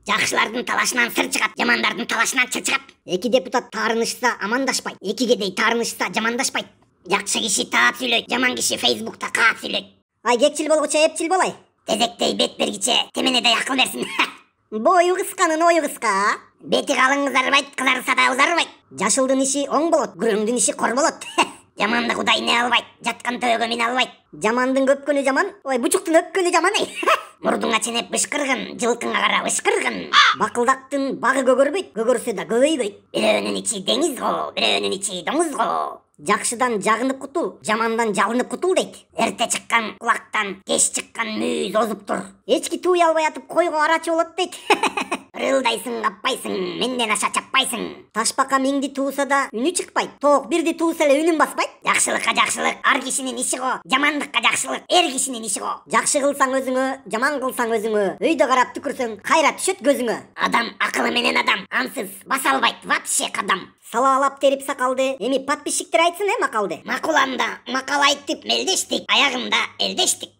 Жакшылардын талашынан сыр чыгат, жамандардын талашынан чыр чыгат. Эки депутат таарынышса амандашпайт, эки кедей таарынышса жамандашпайт. Жакшы киши таап сүйлөйт, жаман киши Фейсбукта каап сүйлөйт. Ай кекчил болгучу эпчил болой. Тезектей бет бергиче теменедей акыл берсин. Бою кысканын ою кыска. Бети калың ызарбайт, кызарса да узарбайт. Жашылдын иши оң болот, күрөңдүн иши кор болот. Жаманды Кудай не албайт, жаткан төөгө мине албайт. Жамандын көпкөнү жаман, ой бучуктун өпкөнү жаман эй. Мурдуңа ченеп бышкыргын, жылкыңа кара ышкыргын. Бакылдактын багы көгөрбөйт, көгөрсө да көбөйбөйт. Бирөөнүн ичи деңиз го, бирөөнүн ичи доңуз го. Жакшыдан жагынып кутул, жамандан жалынып кутул дейт. Эрте чыккан кулактан кеч чыккан мүйүз озуп тур. Эчки туй албай атып койго арачы болот дейт. Ырылдайсың, каппайсың, менден аша чаппайсың. Ташбака миңди тууса да үнү чыкпайт. Тоок бирди тууса эле үнүн баспайт. Жакшылыкка жакшылык ар кишинин иши го, жамандыкка жакшылык эр кишинин иши го. Жакшы кылсаң өзүңө, жаман кылсаң өзүңө, өйдө карап түкүрсөң кайра түшөт көзүңө. Адам акылы менен адам, ансыз баса албайт вообще кадам. Салаалап терип сакалды, эми подписчиктер айтсын макалды. Макуланда макал айтып мелдештик, аягында элдештик.